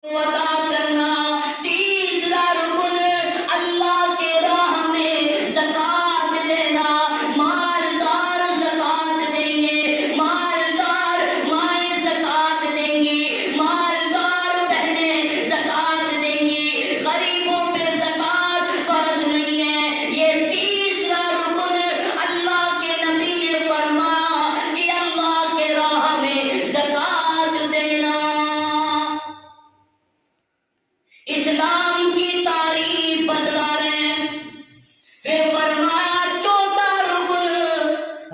عطا کرنا۔ تیسرا رکن اللہ کے راہ میں زکوٰۃ دینا۔ مالدار زکوٰۃ دیں گے، مالدار مائیں زکوٰۃ دیں گی، مالدار بہنیں زکوٰۃ دیں گی۔ غریبوں پہ زکوٰۃ فرض نہیں ہے۔ یہ تیسرا رکن اللہ کے نبی نے فرمایا کہ اللہ کے راہ میں زکوٰۃ دینا۔ اسلام کی تعریف بتلا رہے ہیں۔ پھر فرمایا چوتھا رکن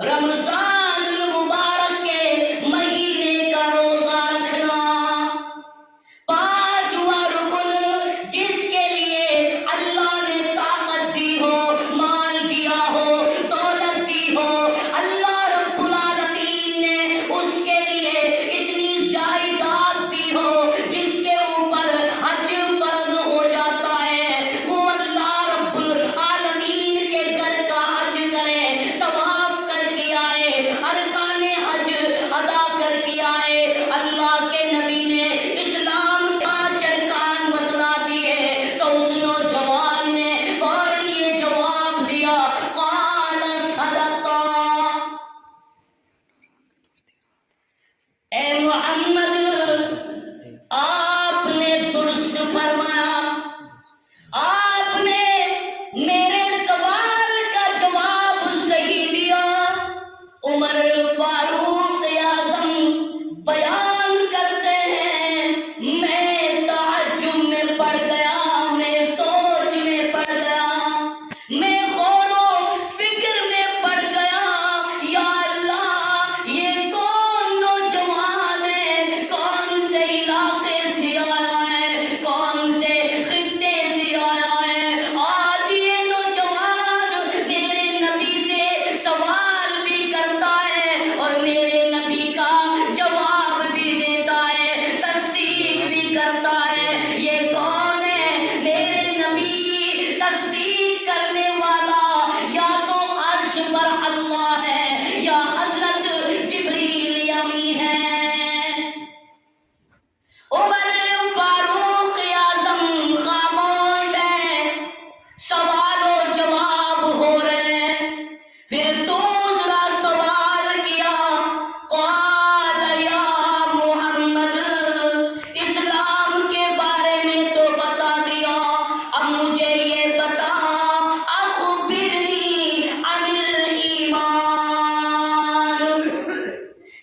رمضان المبارک کے مہینے کا روزہ رکھنا۔ پانچواں رکن جس کے لیے اللہ نے طاقت دی ہو، مال دیا ہو، دولت دی ہو، اللہ رب العالمین نے اس کے لیے اتنی جائیداد دی ہو جس کے اوپر حج فرض ہو جاتا ہے، وہ اللہ رب العالمین کے گھر کا حج کرے، طواف کر کے آئے، ارکان حج ادا کر کے آئے۔ اللہ کے نبی نے اسلام کا ارکان بتلا دیے تو اس نوجوان نے فوراً یہ جواب دیا، قال صدقت۔ اے محمد، آپ نے درست فرمایا، آپ نے میرے سوال کا جواب صحیح دیا۔ عمر فاروق اعظم بیان کرتے ہیں، میں تعجب میں پڑ گیا، میں سوچ میں پڑ گیا، میں غور و فکر میں پڑ گیا۔ یا اللہ، یہ کون نوجوان ہے، کون سے علاقے سے آیا ہے، کون سے خطے سے آیا ہے؟ آج یہ نوجوان میرے نبی سے سوال بھی کرتا ہے اور میرے نبی کا جواب بھی دیتا ہے، تصدیق بھی کرتا ہے۔ یہ کون ہے؟ میرے نبی کی تصدیق کرنے والا یا تو عرش پر اللہ ہے یا حضرت جبریل امی ہے۔ عمر فاروق اعظم خاموش ہے، سوال و جواب ہو رہے ہیں۔ پھر دوسرا سوال کیا، قال یا محمد، اسلام کے بارے میں تو بتا دیا، اب مجھے یہ بتا، اخبرنی عن الایمان۔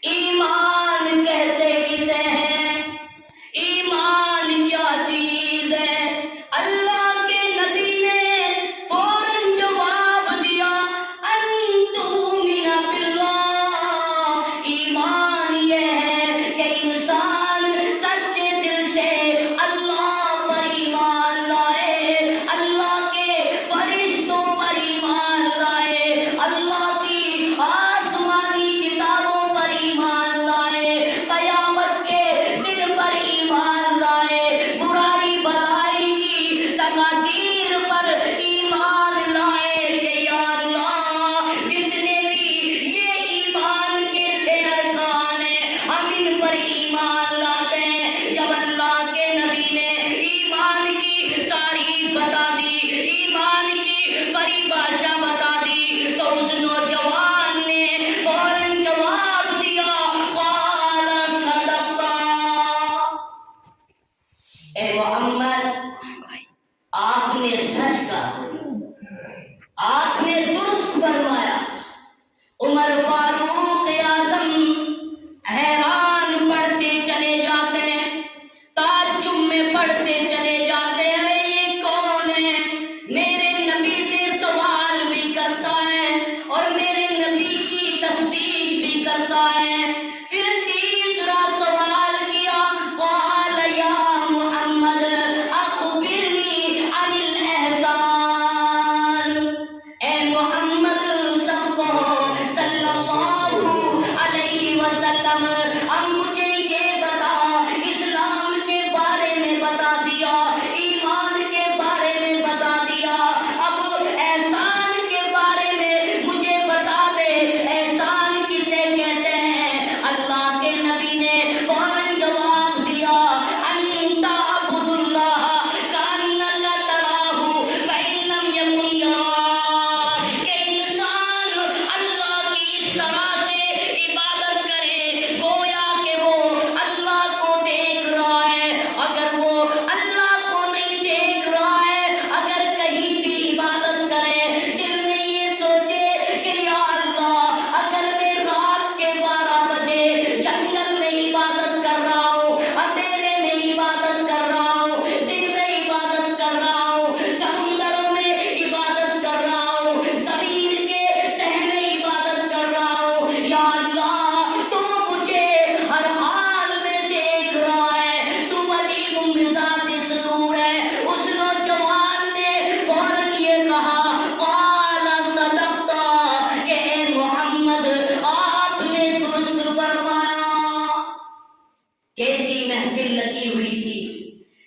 ایمان کہتے کسے ہیں؟ ایمان کیا چیز ہے؟ اللہ کے نبی نے فوراً جواب دیا، ان تؤمن باللہ۔ ایمان یہ ہے کہ انسان سچے دل سے اللہ پر ایمان لائے، اللہ کے فرشتوں پر ایمان لائے، اللہ کی آسمانی کتابوں پر ایمان لائے، قیامت کے دن پر ایمان لائے، برائی بھلائی کی تقادیر پر ایمان لائے کہ یا اللہ، جتنے بھی یہ ایمان کے 6 ارکان ہیں، ہم ان پر ایمان لاتے ہیں۔ جب اللہ کے نبی نے ایمان کی تعریف بتا دی، ایمان کی پریبھاشا بتا دی، تو اس نوجوان نے فوراً جواب دیا، قال صدقت۔ اے محمد، آپ نے سچ کہا، آپ نے درست فرمایا۔ عمر فاروق اعظم حیران پڑھتے چلے جاتے ہیں، تعجب میں پڑھتے چلے جاتے ہیں، ارے یہ کون ہے؟ میرے نبی سے سوال بھی کرتا ہے اور میرے نبی کی تصدیق بھی کرتا ہے۔ پھر تیسرا سوال کیا، قال یا محمد اخبرنی عن الاحسان۔ اے محمد، سب کو صلی اللہ علیہ وسلم، اب مجھے یہ بتا، اسلام کے بارے میں بتا دیا،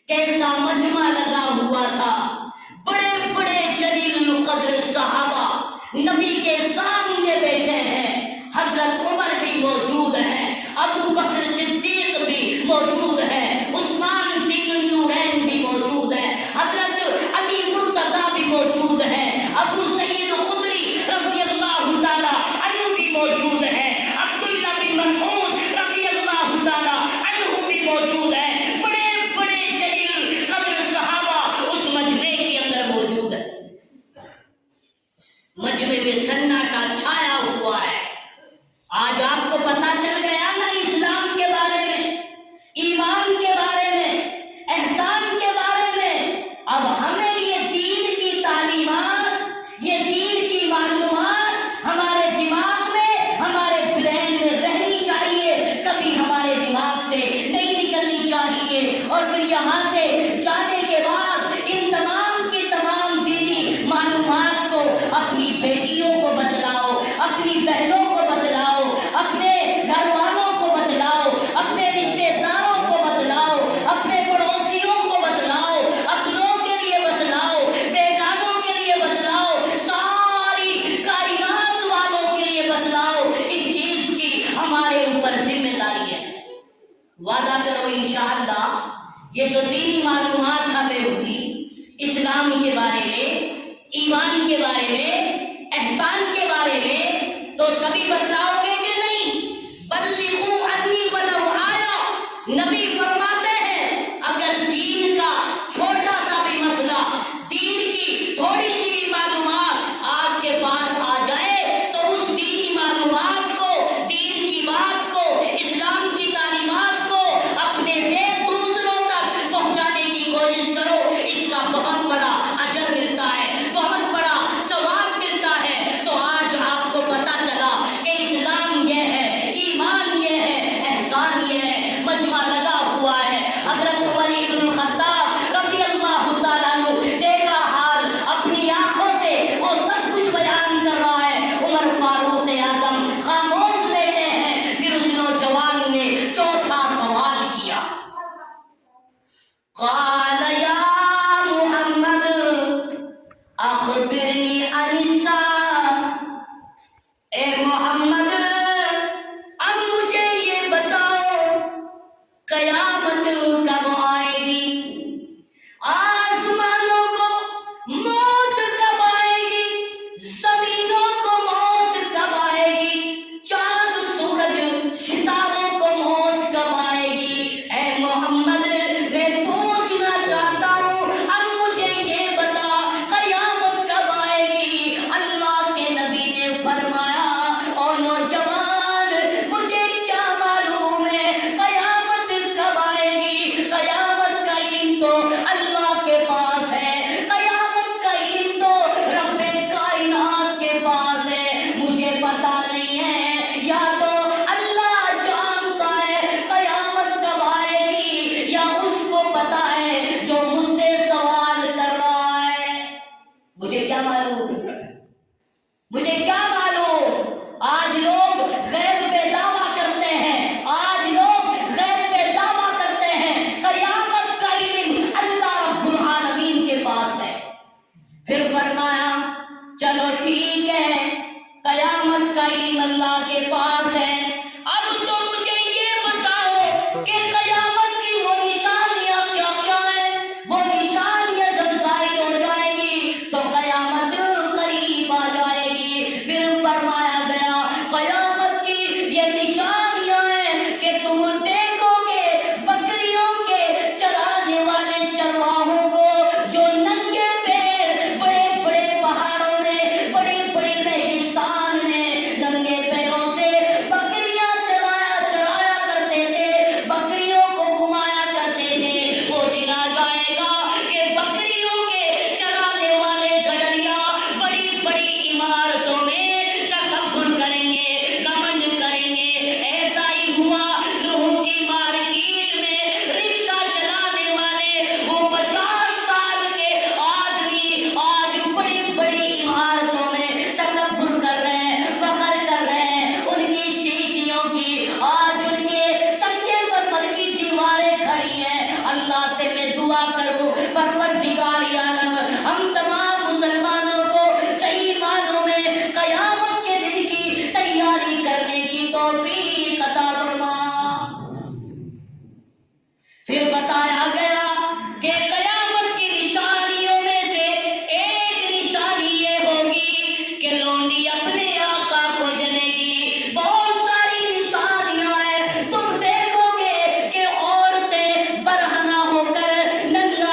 کیسا مجمع لگا ہوا تھا، بڑے بڑے جلیل القدر صحابہ نبی کے سامنے بیٹھے ہیں، حضرت عمر بھی موجود ہیں، ابو بکر صدیق بھی موجود ہے، عثمان ذی النورین بھی موجود ہے، حضرت علی مرتضیٰ بھی موجود ہے، ابو سعید خدری رضی اللہ تعالی عنہ بھی موجود ہے، عبداللہ بن مسعود رضی اللہ تعالی عنہ بھی موجود ہے، بڑے بڑے جلیل قدر صحابہ اس مجمع کے اندر موجود ہے۔ مجمع میں سناٹا چھایا ہوا ہے۔ آج آپ کو پتہ چل گیا نا اسلام کے بارے میں، ایمان کے بارے میں، احسان کے بارے میں۔ اب ہمیں یہ دین کی تعلیمات، یہ دین کی معلومات ہمارے دماغ میں، ہمارے برین میں رہنی چاہیے، کبھی ہمارے دماغ سے نہیں نکلنی چاہیے۔ اور پھر یہاں سے جانے کے بعد ان تمام کی تمام دینی معلومات کو اپنی بیٹیوں کو بتلاؤ، اپنی بہنوں کو بتلاؤ، اپنے گھر والوں کو بتلاؤ، اپنے رشتے داروں کو بتلاؤ، اپنے پڑوسیوں کو بتلاؤ، اپنوں کے لیے بتلاؤ، بیگانوں کے لیے بتلاؤ، ساری کائنات والوں کے لیے بتلاؤ۔ اس چیز کی ہمارے اوپر ذمہ داری ہے۔ وعدہ کرو انشاءاللہ یہ جو دینی معلومات ہمیں ہوگی اسلام کے بارے میں، ایمان کے بارے میں، احسان کے بارے میں، تو سبھی بتلاؤ گے کہ نہیں؟ بلغوا عنی ولو آیا، نبی فرماتے ہیں اگر دین کا چھوٹا سا بھی مسئلہ، دین کی تھوڑی سی بھی معلومات آپ کے پاس آ جائے تو اس دینی معلومات کو، دین کی بات کو، اسلام کی تعلیمات کو اپنے سے دوسروں تک پہنچانے کی کوشش کرو۔ اس کا بہت بڑا اجر ملتا ہے، بہت بڑا ثواب ملتا ہے۔ تو آج آپ کو پتہ چلا کہ اسلام یہ ہے، ایمان یہ ہے، احسان یہ ہے۔ مجمع لگا ہوا ہے، حضرت عمر بن الخطاب رضی اللہ تعالیٰ عنہ دیکھا حال اپنی آنکھوں سے وہ سب کچھ بیان کر رہا ہے۔ عمر فاروق اعظم خاموش بیٹھے ہیں۔ پھر اس نوجوان نے چوتھا سوال کیا، قال یا محمد اخبرنی عن الساعة، اے محمد اب مجھے یہ بتاؤ قیامت کب آئے گی، آسمانوں کو موت کب آئے گی، زمینوں کو موت کب آئے گی، چاند سورج ستاروں کو موت کب آئے گی۔ اے محمد میں پوچھنا چاہتا ہوں اب مجھے یہ بتا قیامت کب آئے دعا کروں پروردگار عالم ہم تمام مسلمانوں کو صحیح معنوں میں قیامت کے دن کی تیاری کرنے کی توفیق عطا فرما۔ پھر بتایا گیا کہ قیامت کی نشانیوں میں سے ایک نشانی یہ ہوگی کہ لونڈی اپنے آقا کو جنے گی۔ بہت ساری نشانیاں ہیں، تم دیکھو گے کہ عورتیں برہنہ ہو کر ننگا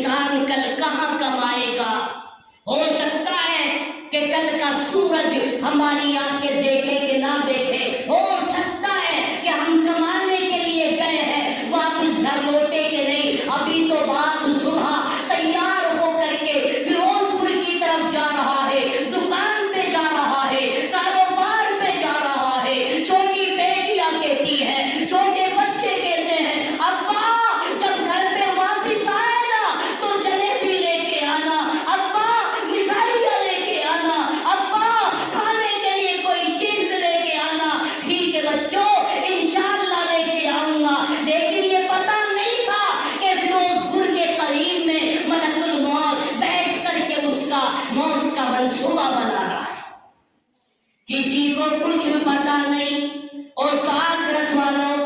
انسان کل کہاں کمائے گا؟ ہو سکتا ہے کہ کل کا سورج ہماری آنکھیں دیکھے کہ نہ دیکھے، ہو سکتا ہے کہ ہم کمانے کے لیے گئے ہیں واپس گھر لوٹے کہ نہیں، ابھی تو بات صبح تیار ہو کر کے فیروز پور کی طرف جا رہا ہے، دکان پہ جا رہا ہے، کاروبار پہ جا رہا ہے۔ چھوٹی بیٹیاں کہتی ہیں، چھوٹے بچے کہتے ہیں، ابا جب گھر پہ واپس آئے نا تو جلیبی لے کے آنا، ابا مٹھائیاں لے کے آنا، ابا کھانے کے لیے کوئی چیز لے کے آنا۔ ٹھیک ہے بچوں، انشاءاللہ لے کے آؤں گا، لیکن یہ پتا نہیں تھا کہ فیروز پور کے قریب میں ملک الموت بیٹھ کر کے اس کا موت کا منصوبہ بنا رہا ہے۔ کسی کو کچھ پتا نہیں۔ اور ساتھ رسوانوں،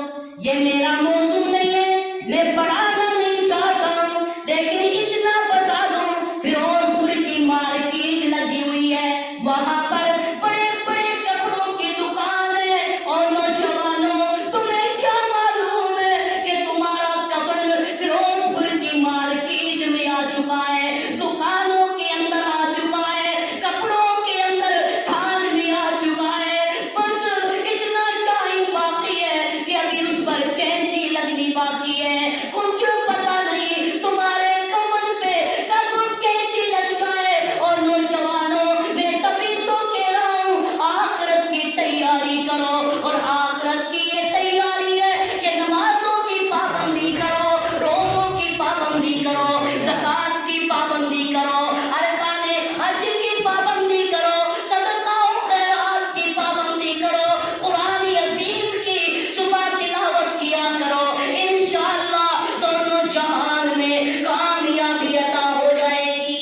یہ میرا موضوع نہیں ہے، میں پڑھانا نہیں چاہتا ہوں، لیکن اتنا بتا دوں، فیروز پور کی مارکیٹ لگی ہوئی ہے، وہاں پر بڑے بڑے کپڑوں کی دکان ہے۔ اور نوجوانوں، تمہیں کیا معلوم ہے کہ تمہارا کپڑ فیروز پور کی مارکیٹ میں آ چکا ہے، دکانوں کے اندر آ چکا ہے، کپڑوں کے اندر تھان میں آ چکا ہے۔ بس اتنا ٹائم باقی ہے کہ ابھی اس پر کینچی لگنی باقی ہے۔ کچھ پتا نہیں تمہارے کمر پہ کب کینچی لگ جائے۔ اور نوجوانوں، میں تبھی تو کہہ رہا ہوں، آخرت کی تیاری کرو، اور آخرت کی یہ تیاری ہے کہ نمازوں کی پابندی کرو، روزوں کی پابندی کرو، زکوٰۃ کی پابندی کرو، ارکان حج کی پابندی کرو، صدقہ و خیرات کی پابندی کرو، قرآن عظیم کی صبح تلاوت کیا کرو۔ انشاءاللہ دونوں جہان میں کامیابی عطا ہو جائے گی۔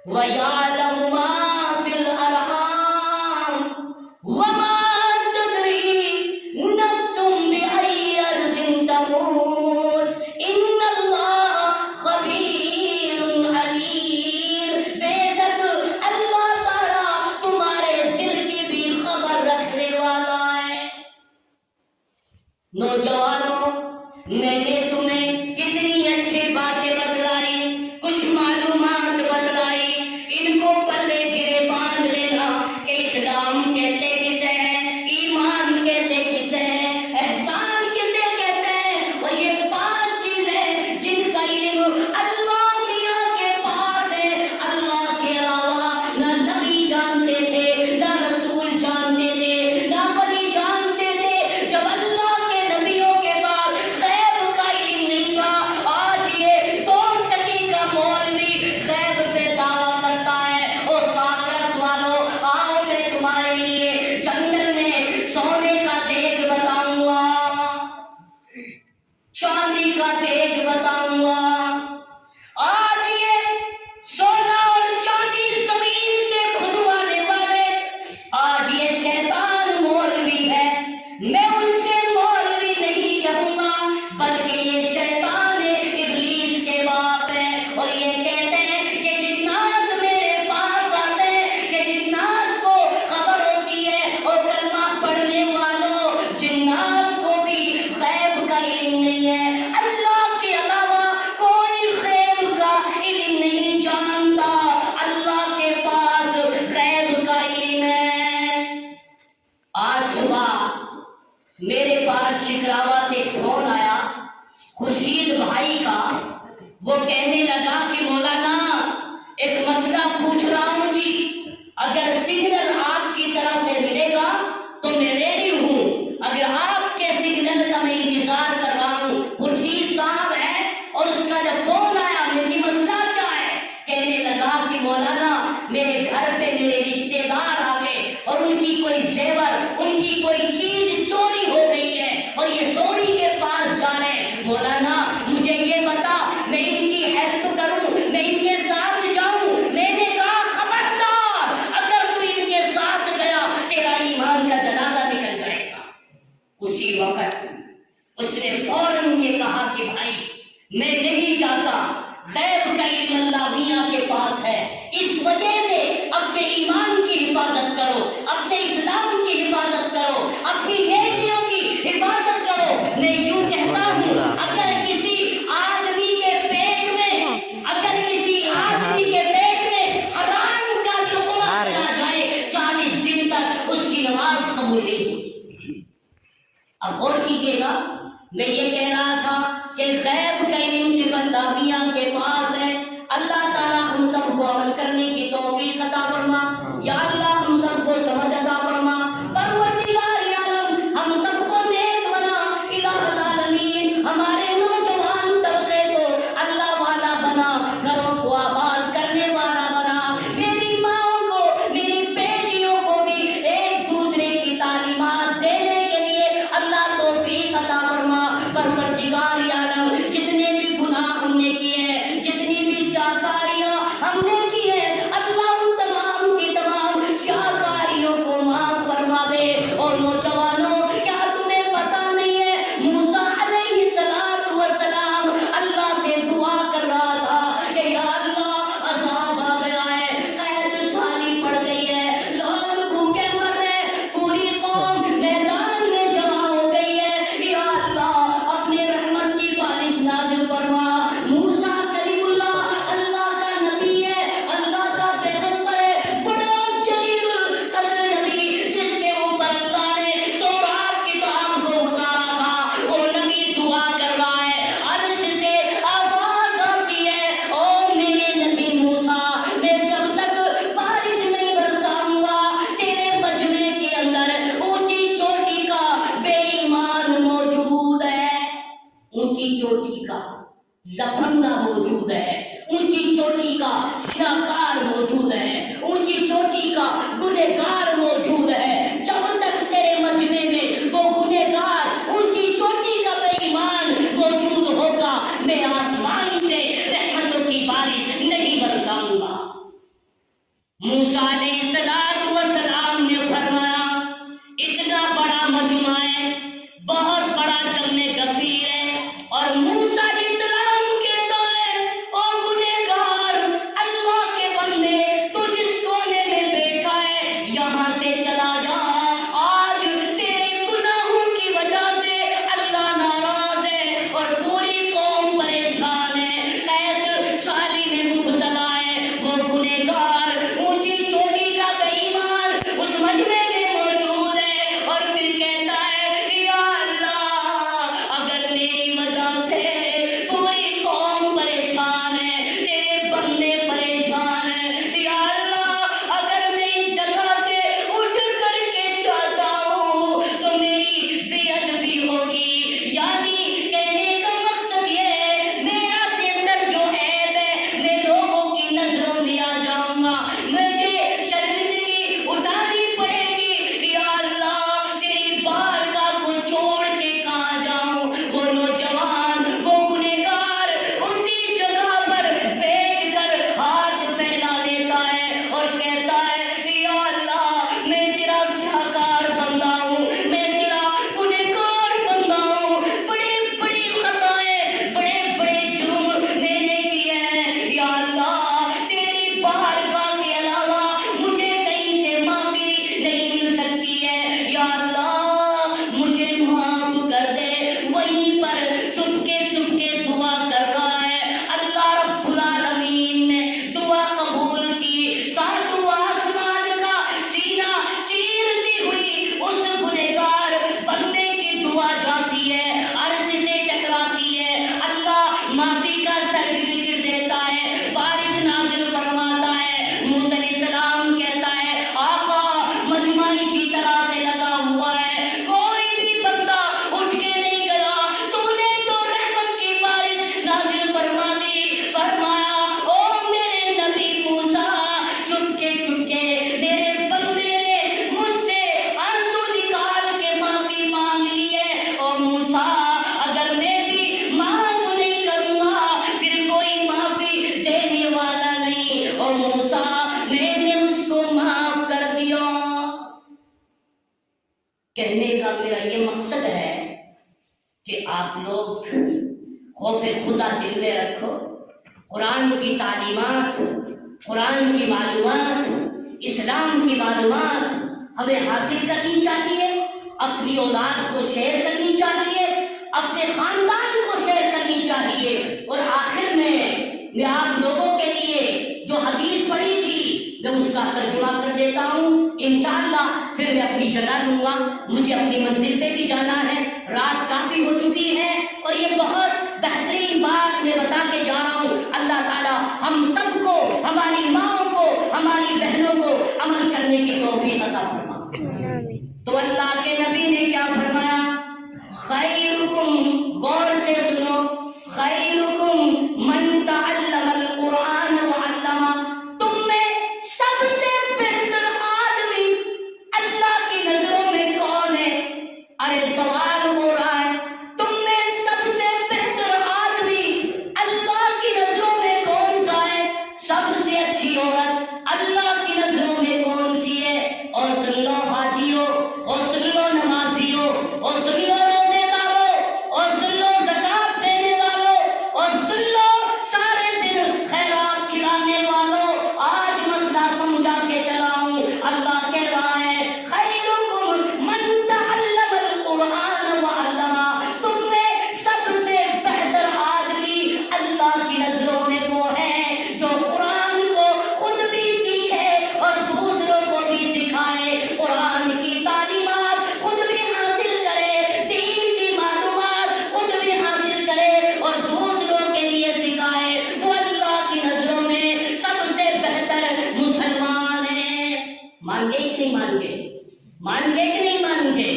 وَيَعْلَمُ مَا فِي الْأَرْحَامِ وَمَا تَدْرِي نَفْسٌ بِأَيِّ أَرْضٍ تَمُوتُ إِنَّ اللَّهَ خَبِيرٌ عَلِيمٌ۔ بے شک اللہ تعالیٰ تمہارے دل کی بھی خبر رکھنے والا ہے۔ نوجوانوں، میں نے تمہیں کتنی اچھی باتیں بتلائی، کچھ معلومات بتلائی، ان کو پلے گرے باندھ لینا کہ اسلام کہتے کسے ہیں، ایمان کہتے کسے ہیں، احسان کسے کہتے ہیں۔ اور یہ 5 چیزیں جن کا علم اللہ میاں کے پاس ہے، اللہ کے علاوہ نہ نبی جانتے تھے، نہ رسول جانتے تھے، نہ ولی جانتے تھے۔ جب اللہ کے نبیوں کے پاس غیب کا علم نہیں تھا، آج یہ 2 ٹکی کا مولوی غیب پہ دعویٰ کرتا ہے۔ اور ساتھ رسوانوں، آؤ میں تمہارے لیے جنگل میں سونے کا دیگ بتاؤں گا، چاندی کا دیگ بتاؤں گا۔ آج یہ سونا اور چاندی زمین سے کھدوانے والے، آج یہ شیطان مولوی ہے۔ میں ان سے مولوی نہیں کہوں گا، بلکہ یہ شیطان ابلیس کے باپ ہے۔ اور یہ کہتے ہیں کہ جنات میرے پاس آتے ہیں، کہ جنات کو خبر ہوتی ہے۔ اور کلمہ پڑھنے والوں، جنات کو بھی غیب کا علم نہیں ہے، اللہ کے علاوہ کوئی غیب کا علم نہیں جانتا، اللہ کے پاس غیب کا علم ہے۔ آج صبح میرے پاس شکراوا سے ایک فون آیا، خورشید بھائی کا۔ وہ کہنے لگا کہ مولانا ایک مسئلہ پوچھ رہا ہوں جی، اگر سگنل آپ کی طرف سے ملے گا تو میں ریڈی ہوں، اگر آپ کے سگنل کا میں انتظار کر رہا ہوں۔ خورشید صاحب ہے، اور اس کا جب فون آیا، میری مسئلہ کیا ہے؟ کہنے لگا کہ مولانا میرے گھر پہ میرے رشتے دار آ گئے، اور ان کی کوئی زیور، ان کی کوئی چیز چوری ہو گئی ہے، اور یہ سوری کے پاس جا رہے ہیں۔ مولانا مجھے یہ بتا، میں ان کی ہیلپ کروں، میں ان کے ساتھ جاؤں؟ میں نے کہا خبردار، اگر تو ان کے ساتھ گیا تیرا ایمان کا جنازہ نکل جائے گا۔ اسی وقت اس نے فوراً یہ کہا کہ بھائی میں نہیں جاتا، غیب کا علم اللہ میاں کے پاس ہے، اس وجہ سے اپنے ایمان کی حفاظت کرو، اپنے اسلام کی حفاظت اب غور کیجیے گا، میں یہ کہہ رہا تھا کہ غیب کا علم صرف اللہ میاں کے پاس ہے۔ اللہ تعالیٰ ہم سب کو عمل کرنے کی توفیق عطا فرما، یا اللہ ہم سب کو سمجھ عطا فرما، پروردگار عالم ہم سب کو نیک بنا، الہ العالمین ہمارے نوجوان طبقے کو اللہ والا بنا، گھروں کو آباد کرنے والا بنا، میری ماں کو میری بیٹیوں کو بھی ایک دوسرے کی تعلیمات دینے کے لیے اللہ توفیق عطا فرما۔ پروردگار عالم جتنے بھی گناہ ہم نے کیے، جتنی بھی شاکاریاں ہم نے کی ہے، اللہ ان تمام کی تمام شاکاریوں کو معاف فرما دے۔ اور نوجوانوں، کیا تمہیں پتا نہیں ہے موسیٰ علیہ السلام اللہ سے دعا کر رہا تھا کہ یا اللہ عذاب آ گیا ہے، قحط سالی پڑ گئی ہے، لوگ بھوکے مر رہے، پوری قوم میدان میں جمع ہو گئی ہے، یا اللہ اپنے رحمت کی بارش نازل فرما۔ موسیٰ کلیم اللہ اللہ کا نبی ہے، اللہ کا پیغمبر ہے، بڑا جلیل القدر نبی، جس کے اوپر اللہ نے تورات کتاب کو اتارا تھا، وہ نبی دعا کر رہا ہے، عرش سے آواز آتی ہے، او میرے نبی موسیٰ، میں جب تک بارش نہیں برساؤں گا تیرے مجمع کے اندر اونچی چوٹی کا بے ایمان موجود ہے، اونچی چوٹی کا لفنگا موجود ہے، اونچی چوٹی کا شاکار موجود ہے، اونچی چوٹی کا گنہگار موجود ہے، جب تک تیرے مجمع میں وہ گنہگار اونچی چوٹی کا بے ایمان موجود ہوگا میں آسمان سے رحمتوں کی بارش نہیں برساؤں گا۔ موسیٰ علیہ السلام نے فرمایا اتنا بڑا مجمع ہے، بہت بڑا جمع غفیر ہے، اور موسیٰ علیہ السلام کہتا ہے او گنہگار اللہ کے بندے، تو جس کونے میں بیٹھا ہے یہاں سے چلا جا، آج تیرے گناہوں کی وجہ سے اللہ ناراض ہے اور پوری قوم پریشان ہے، قحط سالی میں مبتلا ہے، وہ گنہگار اونچی چوٹی کا بے ایمان اس مجمع میں موجود ہے، اور پھر کہتا ہے یا اللہ اگر میری وجہ سے پوری قوم پریشان ہے، تیرے بندے پریشان ہیں، یا اللہ اگر میں اس جگہ سے اٹھ کر کے جاتا ہوں تو میری بے ادبی ہوگی، یعنی کہنے کا مقصد یہ ہے میرا کے اندر جو عیب ہے میں لوگوں کی نظروں میں آ جاؤں گا، مجھے شرمندگی اٹھانی پڑے گی، یا اللہ تیری بارگاہ کو چھوڑ کے کہاں جاؤں۔ وہ نوجوان وہ گنہگار اسی جگہ پر بیٹھ کر ہاتھ پھیلا لیتا ہے اور کہتا ہے یا اللہ میں تیرا شاکار بندہ ہوں، میں تیرا گنہگار بندہ ہوں، بڑی بڑی خطائیں بڑے بڑے جرم میں نے کیے ہیں، یا اللہ تیری بارگاہ کے علاوہ مجھے کہیں سے معافی نہیں مل سکتی ہے، یا اللہ مجھے معاف کر دے۔ وہیں پر چپکے چپکے دعا کر رہا ہے، اللہ رب العالمین نے دعا قبول کی، ساتوں آسمان کا سینہ چیرتی ہوئی اس گنہگار بندے کی دعا جاتی ہے، عرش سے ٹکراتی ہے، اللہ معافی کا سرٹیفکیٹ دیتا ہے، بارش نازل فرماتا ہے۔ موسیٰ علیہ السلام کہتا ہے آقا مجمع اسی طرح سے لگا ہوا ہے، کوئی بھی بندہ اٹھ کے نہیں گیا، تو نے تو رحمت کی بارش نازل فرما دی۔ فرمایا او میرے نبی موسیٰ، چپکے چپکے میرے بندے نے مجھ سے آنسو نکال کے معافی مانگ لی ہے، او موسیٰ اگر میں بھی معاف نہیں کروں گا پھر کوئی معافی دینے والا نہیں، او موسیٰ میں نے اس کو معاف کر دیا۔ کہنے کا میرا یہ مقصد ہے کہ آپ لوگ خوف خدا دل میں رکھو، قرآن کی تعلیمات، قرآن کی معلومات، اسلام کی معلومات ہمیں حاصل کرنی چاہیے، اپنی اولاد کو شیئر کرنی چاہیے، اپنے خاندان کو شیئر کرنی چاہیے، اور آخر میں آپ لوگوں کے لیے جو حدیث پڑھی تھی میں اس کا ترجمہ کر دیتا ہوں، انشاءاللہ پھر میں اپنی جگہ لوں گا، مجھے اپنی منزل پہ بھی جانا ہے۔ رات کافی ہو چکی ہے اور یہ بہت بہترین بات میں بتا کے جا رہا ہوں، اللہ تعالیٰ ہم سب کو، ہماری ماؤں کو، ہماری بہنوں کو عمل کرنے کی توفیق عطا فرما۔ تو اللہ کے نبی نے کیا فرمایا؟ خیرکم، غور سے سنو، خیرکم من تعلم القرآن وعلمہ، تم میں سب سے بہتر آدمی اللہ کی نظروں میں کون ہے؟ ارے سوال ہو رہا ہے، تم میں سب سے بہتر آدمی اللہ کی نظروں میں کون سا ہے؟ سب سے اچھی عورت اللہ کی نظروں میں کون سی ہے؟ اور سن لو حاجیوں، اور سن لو نمازیوں، اور سن لو روزے داروں، اور سن لو زکات دینے والوں، اور سن لو سارے دن خیرات کھلانے والوں، آج مسئلہ سمجھا کے چلاؤں۔ اللہ کہہ رہا ہے خیرکم من تعلم القرآن وعلمہ، تم میں سب سے بہتر آدمی اللہ کی نظروں میں وہ ہے جو قرآن کو خود بھی سیکھے اور دوسروں کو بھی سکھائے، قرآن کی تعلیمات خود بھی حاصل کرے، دین کی معلومات خود بھی حاصل کرے اور دوسروں کے لیے سکھائے، وہ اللہ کی نظروں میں سب سے بہتر مسلمان ہیں۔ مان گے کہ نہیں مان گے؟ مان گے کہ نہیں مان گے؟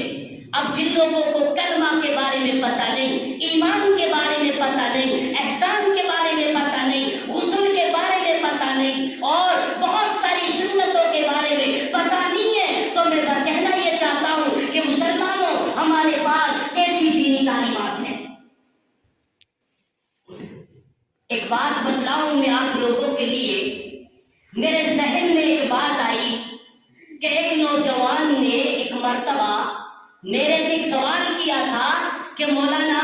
اب جن لوگوں کو کلمہ کے بارے میں پتہ نہیں، ایمان کے بارے میں پتہ نہیں، احسان کے بارے میں پتہ نہیں، غسل کے بارے میں پتہ نہیں، اور بہت ساری سنتوں کے بارے میں پتہ نہیں ہے، تو میں کہنا یہ چاہتا ہوں کہ مسلمانوں، ہمارے پاس کیسی دینی تعلیمات ہیں۔ ایک بات بتلاؤں میں آپ لوگوں کے لیے، میرے ذہن میں ایک بات آئی کہ ایک نوجوان نے ایک مرتبہ میرے سے ایک سوال کیا تھا کہ مولانا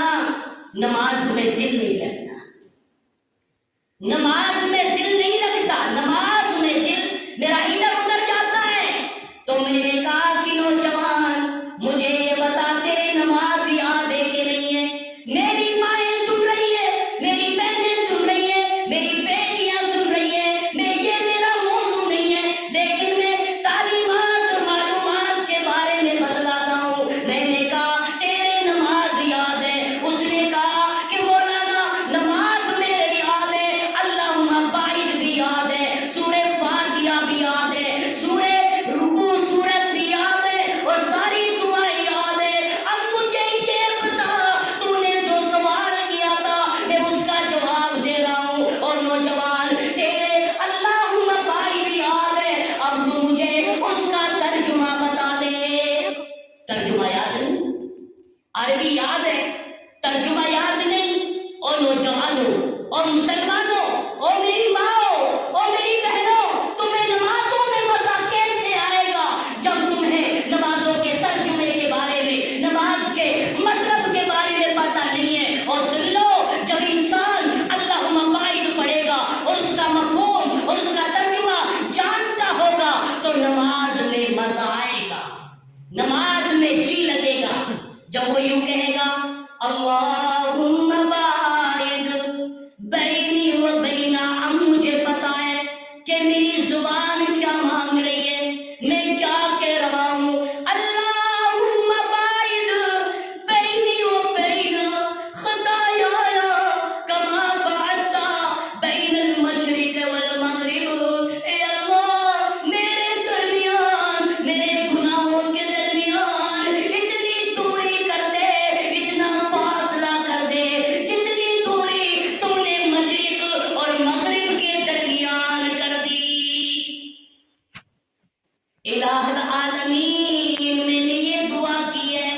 نماز میں دل نہیں لگتا، نماز میں دل نہیں لگتا، نماز میں دل میرا ادھر ادھر جاتا ہے۔ تو میں نے کہا کہ نوجوان مجھے یہ بتا تیرے نماز یاد ہے کہ نہیں ہے؟ میری مائیں سن رہی ہے، میری بہنیں سن رہی ہیں، میری بیٹیاں سن رہی ہیں، یہ میرا موضوع نہیں ہے، لیکن میں تعلیمات اور معلومات کے بارے میں بتلاتا ہوں۔ میں نے کہا تیرے نماز یاد ہے؟ اس نے کہا کہ مولانا نماز میرے یاد ہے، اللہم باعث بھی یاد ہے، سورہ فاتحہ بھی یاد ہے، سورہ رکوع سورت بھی یاد ہے، اور ساری دعائیں یاد ہے۔ اب مجھے یہ بتا، تو نے جو سوال کیا تھا میں اس کا جواب دے رہا ہوں، اور نوجوان تیرے اللہم باعث بھی یاد ہے، اب تو مجھے اس کا ترجمہ بتا دے۔ ترجمہ یاد نہیں، عربی یاد ہے، ترجمہ یاد نہیں۔ اور نوجوانوں اور مسلمانوں اور میری ماں اور میری بہنوں، تمہیں نمازوں میں مزہ کیسے آئے گا جب تمہیں نمازوں کے ترجمے کے بارے میں، نماز کے مطلب کے بارے میں پتہ نہیں ہے؟ اور سن لو، جب انسان اللہم باعث پڑھے گا اور اس کا مفہوم اور اس کا ترجمہ جانتا ہوگا تو نماز میں مزہ آئے گا، نماز میں جی لگے گا۔ جب وہ یوں کہے گا اللہم باعث بینی و بین، اب مجھے پتا ہے کہ میری زبان کیا مانگ رہی ہے، میں کیا کہہ رہا ہوں۔ اللہم باعث بینی و بین خطایا کما بعدت بین المشرق والمغرب، اے اللہ میرے درمیان، میرے گناہوں کے درمیان اتنی دوری کر دے، اتنا فاصلہ کر دے، جتنی دوری تو نے مشرق اور مغرب کے درمیان کر دی۔ الہ العالمین، میں نے یہ دعا کی ہے،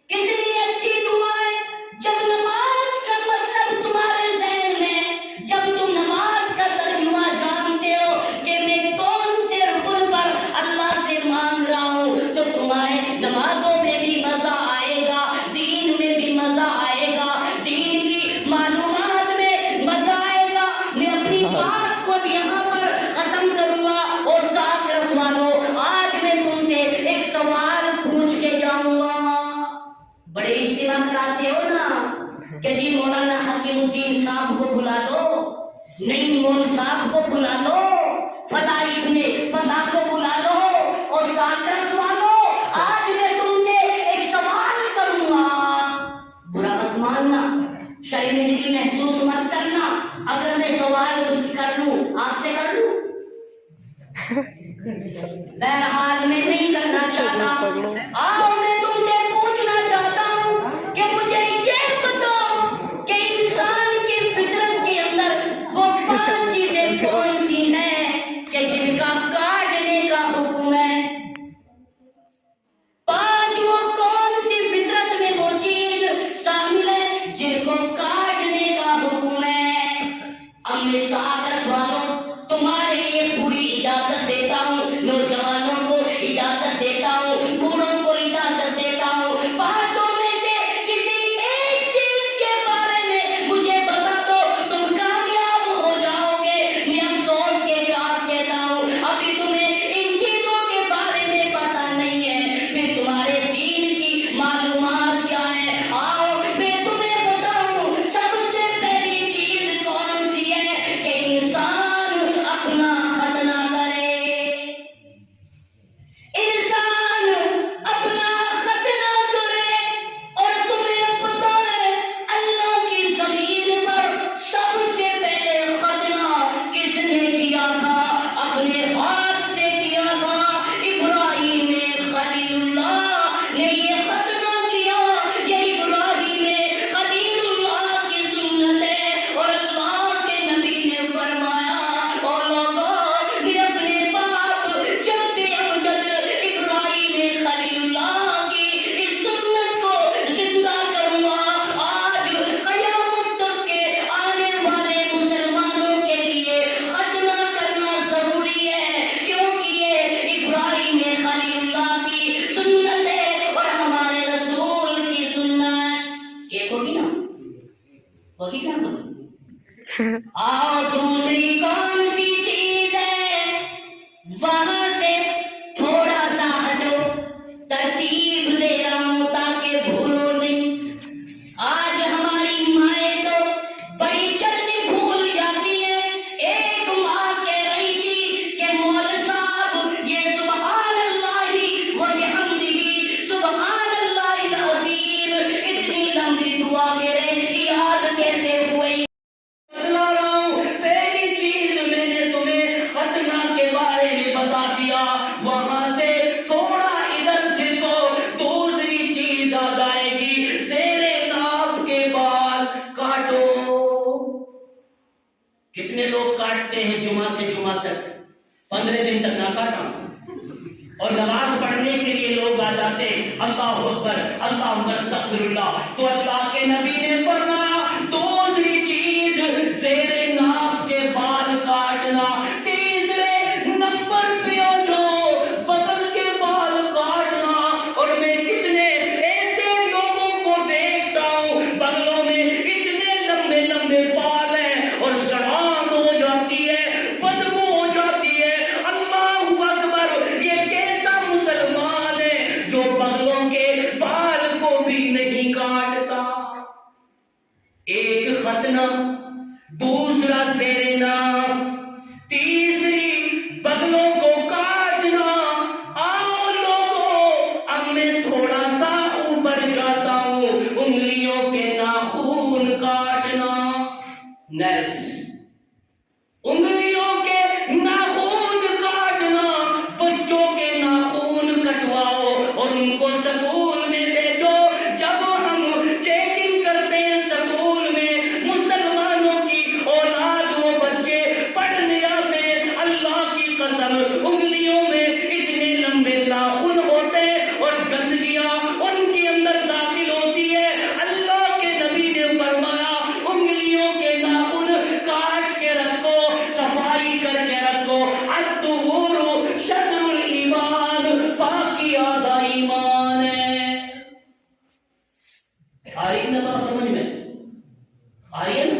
کتنی اچھی دعا ہے۔ جب نماز کا مطلب تمہارے ذہن میں، جب تم نماز کا ترجمہ جانتے ہو کہ میں کون سے رکن پر اللہ سے مانگ رہا ہوں، تو تمہارے نمازوں میں بھی مزہ آئے گا، دین میں بھی مزہ آئے گا، دین کی معلومات میں مزہ آئے گا۔ میں اپنی بات کو اب یہاں پر ختم کروں گا، اور ساتھ رسوانوں، آج میں تم سے ایک سوال پوچھ کے جاؤں گا۔ بڑے اجتماع کراتے ہو نا کہ جی مولانا حکیم الدین صاحب کو بلا لو، نعیم مول صاحب کو بلا لو، فلاں ابن فلاں کو بلا لو، اور ساتھ رسوانوں، آج میں تم سے ایک سوال کروں گا۔ اگر میں سوال کر لوں آپ سے کر لوں؟ بہرحال میں نہیں کرنا چاہتا. آؤ میں تم سے پوچھنا چاہتا ہوں کہ مجھے یہ بتاؤ کہ انسان کی فطرت کے اندر وہ 5 چیزیں کون سی ہیں کہ جن کا کاٹنے کا حکم ہے؟ 5 وہ کون سی فطرت میں وہ چیز شامل ہے جن کو کاٹنے کا حکم ہے؟ اب میں ساتھ والوں تمہارے لیے پوری اجازت دیتا ہوں، نوجوانوں کو اجازت دیتا ہوں، بوڑھوں کو اجازت دیتا ہوں. 5 میں سے کسی ایک چیز کے بارے میں مجھے بتا دو، تم کامیاب ہو جاؤ گے. میں افسوس کے ساتھ کہتا ہوں ابھی تمہیں ان چیزوں کے بارے میں پتہ نہیں ہے. پھر تمہارے دین کی معلومات کیا ہے؟ آؤ میں تمہیں بتاؤں. سب سے پہلی چیز کون سی ہے کہ انسان اپنا ختنہ کرے. انسان اپنا ختنہ کرے. اور تمہیں پتہ ہے اللہ کی زمین پر سب سے پہلے ختنہ کس نے کیا تھا؟ اپنے ہاتھ سے کیا تھا. ابراہیم خلیل اللہ نے یہ ختنہ کیا. یہ ابراہیم خلیل اللہ کی سنت ہے. اور اللہ کے نبی نے فرمایا او لوگو میں اپنے باپ جد امجد ابراہیم خلیل اللہ کی اس سنت کو زندہ کروں گا. آج قیامت تک کے آنے والے مسلمانوں کے لیے ختنہ کرنا ضروری ہے، کیونکہ یہ ابراہیم خلیل اللہ کی سنت ہے اور ہمارے رسول کی سنت. ایک ہوگی نا؟ ہوگی کیا ہوگی؟ آؤ دوسری کون سی چیز ہے؟ وہاں سے تھوڑا سا ہٹو، ترتیب دے رہا ہوں تاکہ بھولو نہیں. آج ہماری مائیں تو بڑی جلدی بھول جاتی ہے. ایک ماں کہہ رہی تھی کہ مول صاحب یہ سبحان اللہ و بحمدہ سبحان اللہ العظیم اتنی لمبی دعا میرے یاد کیسے ہوئی؟ بتا رہا ہوں پہلی چیز میں نے تمہیں ختنہ کے بارے میں بتا دیا. وہاں سے تھوڑا ادھر سے تو دوسری چیز آ جائے گی. زیرے ناف کے بال کاٹو. کتنے لوگ کاٹتے ہیں جمعہ سے جمعہ تک؟ 15 دن تک نہ کاٹا. اور نماز پڑھنے کے لیے لوگ آ جاتے ہیں اللہ اکبر اللہ استغفر اللہ. تو اللہ کے نبی نے فرمایا دوسری چیز زیر ناف کے بال کاٹنا. تیسرے نمبر پہ آ جاؤ بغل کے بال کاٹنا. اور میں کتنے ایسے لوگوں کو دیکھتا ہوں بغلوں میں اتنے لمبے لمبے بال ہیں اور سڑان ہو جاتی ہے، بدبو ہو جاتی ہے. اللہ اکبر یہ کیسا مسلمان ہے جو بغلوں کے بال کو بھی نہیں کاٹتا؟ ایک ختنہ، دوسرا زیر ناف، تیسری بغلوں کو کاٹنا. آؤ لوگوں اب میں تھوڑا سا اوپر جاتا ہوں. انگلیوں کے ناخون کاٹنا. نیلس، انگلیوں کے ناخون کاٹنا. بچوں کے ناخون کٹواؤ اور ان کو سکول میں بھیجو. جب ہم چیکنگ کرتے ہیں سکول میں مسلمانوں کی اولاد وہ بچے پڑھنے آتے ہیں، اللہ کی قسم انگلیوں میں اتنے لمبے ناخن ہوتے ہیں اور گندگیاں ان کے اندر داخل ہوتی ہے. اللہ کے نبی نے فرمایا انگلیوں کے ناخن کاٹ کے رکھو، صفائی کر کے رکھو. الطہور شطر الایمان، پاکی آدھا ایمان ہے. آ رہی نا بات سمجھ میں؟ آ رہی ہے نا؟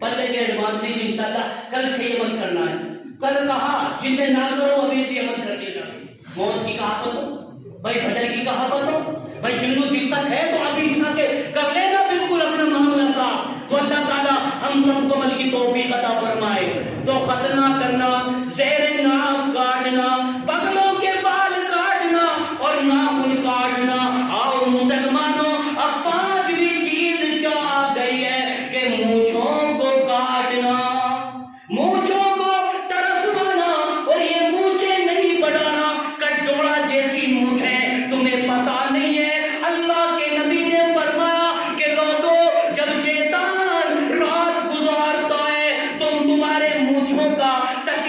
پلے کے اعتماد نہیں کہ انشاءاللہ کل سے یہ عمل کرنا ہے. کل کہا جتنے نہ کرو ابھی سے عمل کر لے جائیں. موت کی کہاوت ہو بھائی، فجر کی کہاوت ہو بھائی، جن کو دقت ہے تو ابھی اٹھا کے کر لینا بالکل اپنا معاملہ صاف. تو اللہ تعالیٰ ہم سب کو عمل کی توفیق عطا فرمائے. تو ختنہ کرنا، زیر ناف کاٹنا، بغلوں کے بال کاٹنا اور ناخن کاٹنا. آؤ مسلمانوں اب 5ویں چیز کیا آ گئی ہے کہ مونچھوں کو کاٹنا.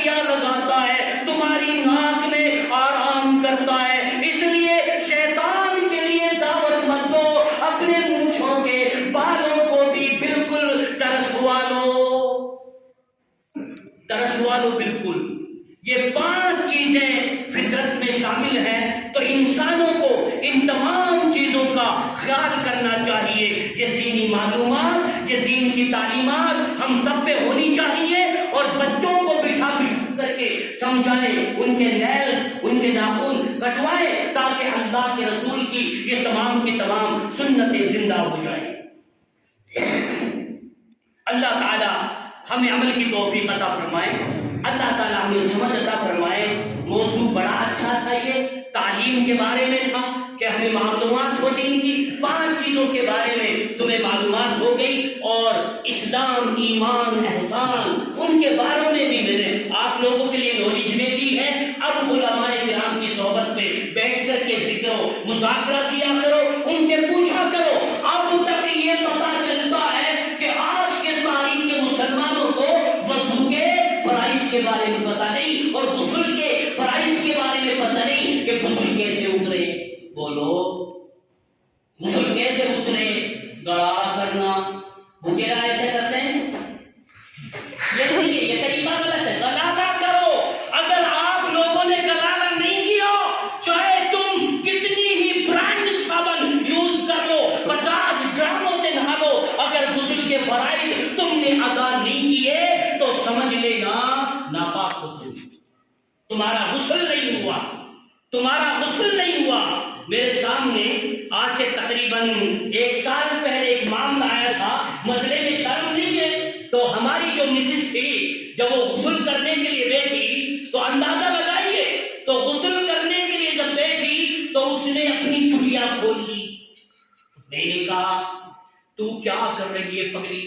تکیا لگاتا ہے، تمہاری ناک میں آرام کرتا ہے. اس لیے شیطان کے لیے دعوت مت دو. اپنے مونچھوں کے بالوں کو بھی بالکل ترشوا لو بالکل. یہ 5 چیزیں فطرت میں شامل ہیں، تو انسانوں کو ان تمام چیزوں کا خیال کرنا چاہیے. یہ دینی معلومات، یہ دین کی تعلیمات ہم سب پہ ہونی چاہیے، اور بچوں کو بٹھا کر کے سمجھائیں، ان کے نیل، ان کے ناخن کٹوائیں، تاکہ اللہ کے رسول کی یہ تمام کی تمام سنتیں زندہ ہو جائیں. اللہ تعالی ہمیں عمل کی توفیق عطا فرمائے. اللہ تعالیٰ ہمیں سمجھ عطا فرمائے. موضوع بڑا اچھا تھا، یہ تعلیم کے بارے میں تھا کہ ہمیں معلومات ہو دین کی. 5 چیزوں کے بارے میں تمہیں معلومات ہو گئی، اور اسلام، ایمان، احسان، ان کے بارے میں بھی میں نے آپ لوگوں کے لیے نالج میں دی ہے. اب علماء کرام کی صحبت میں بیٹھ کر کے ذکر و مذاکرہ کیا کرو، ان سے پوچھا کرو. اب تک یہ پتا چلتا ہے کہ آج کے تاریخ کے مسلمانوں کو وضو کے فرائض کے بارے میں پتہ نہیں، اور غسل کے فرائض کے بارے میں پتہ نہیں کہ غسل کیسے اترے. بولو، غسل کیسے اترے؟ گڑا کرنا. بکیرا ایسے کرتے ہیں؟ یہ نہیں، یہ طریقہ غلط ہے. گلالا کرو. اگر آپ لوگوں نے گلالا نہیں کیا، چاہے تم کتنی ہی برانڈ صابن یوز کر لو، 50 ڈراموں سے نہا لو، اگر غسل کے فرائض تم نے ادا نہیں کیے تو سمجھ لینا ناپاک ہو تم. تمہارا غسل نہیں ہوا، تمہارا غسل نہیں ہوا. میرے سامنے آج سے تقریباً 1 سال پہلے ایک معاملہ آیا تھا. مسئلے میں شرم نہیں ہے، تو ہماری جو مسز تھی جب وہ غسل کرنے کے لیے بیٹھی تو اندازہ لگائیے، تو غسل کرنے کے لیے جب بیٹھی تو اس نے اپنی چڑیا کھول لی. میں نے کہا تو کیا کر رہی ہے پگلی؟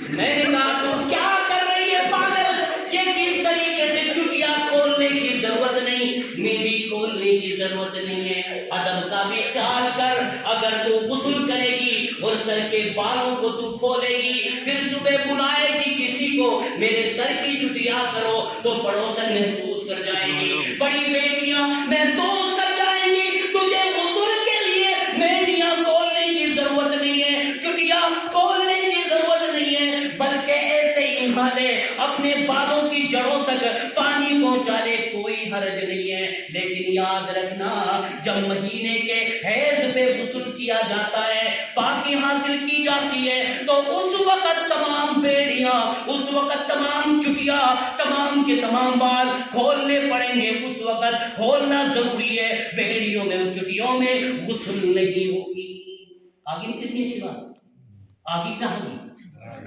میں نے کہا تو کیا کر رہی ہے پاگل؟ یہ کس طریقے سے چٹیا کھولنے کی ضرورت نہیں، مہندی کھولنے کی ضرورت نہیں ہے. ادب کا بھی خیال کر. اگر تو غسل کرے گی اور سر کے بالوں کو تو کھولے گی، پھر صبح بلائے گی کسی کو میرے سر کی چٹیا کرو، تو پڑوسن محسوس کر جائیں گی، بڑی بیٹیاں محسوس کر جائیں گی. تجھے غسل کے لیے مہندیاں کھولنے کی ضرورت نہیں ہے، چٹیا کھولنے کی ضرورت نہیں ہے، بلکہ ایسے ہی مالے اپنے بالوں کی جڑوں تک پانی پہنچا لے، کوئی حرج نہیں ہے. لیکن یاد رکھنا، جب مہینے کے حیض پہ غسل کیا جاتا ہے، پاکی حاصل کی جاتی ہے، تو اس وقت تمام بیڑیاں، اس وقت تمام چٹیا، تمام کے تمام بال کھولنے پڑیں گے. اس وقت کھولنا ضروری ہے. بیڑیوں میں، چٹیوں میں غسل نہیں ہوگی. آگے کتنی اچھی بات، آگے کیا ہوگی؟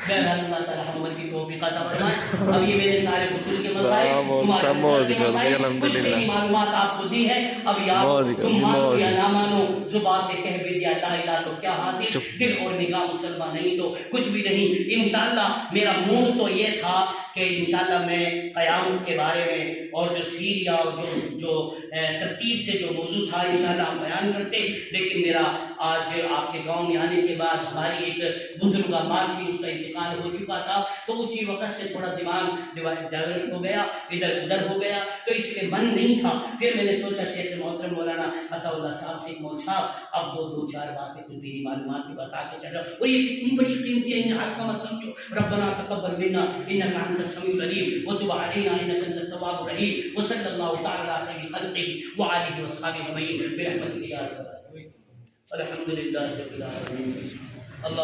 اللہ تعالیٰ ہم عمل کی توفیق عطا فرمائے. اب یہ میرے سارے غسل کے مسائل، تمہارے کچھ بھی معلومات آپ کو دی ہے. اب یاد تم مانو یا نہ مانو، زبان سے کہہ بھی دیا لا الہ تو کیا حاصل، دل اور نگاہ مسلمان نہیں تو کچھ بھی نہیں. انشاءاللہ میرا موڈ تو یہ تھا کہ انشاءاللہ میں قیامت کے بارے میں اور جو سیریا اور جو ترتیب سے جو موضوع تھا انشاءاللہ ہم بیان کرتے، لیکن میرا آج آپ کے گاؤں میں آنے کے بعد ہماری ایک بزرگہ ماں تھی، اس کا انتقال ہو چکا تھا، تو اسی وقت سے تھوڑا دماغ ڈائیورٹ ہو گیا، ادھر ادھر ہو گیا، تو اس لیے من نہیں تھا. پھر میں نے سوچا شیخ محترم مولانا عطا اللہ صاحب سے مول صاحب اب دو چار باتیں کچھ دینی معلومات کی بتا کے چل رہا، اور یہ کتنی بڑی قیمتی ہے، انہیں حلقہ مت سمجھو. ربنا تقبل منا انک انت السمیع العلیم وتب علینا انک انت التواب الرحیم وصلی اللہ تعالی علی خیر خلقہ وآلہ وصحبہ اجمعین برحمتک یا رب العالمین. الحمد للہ رب العالمین. اللہ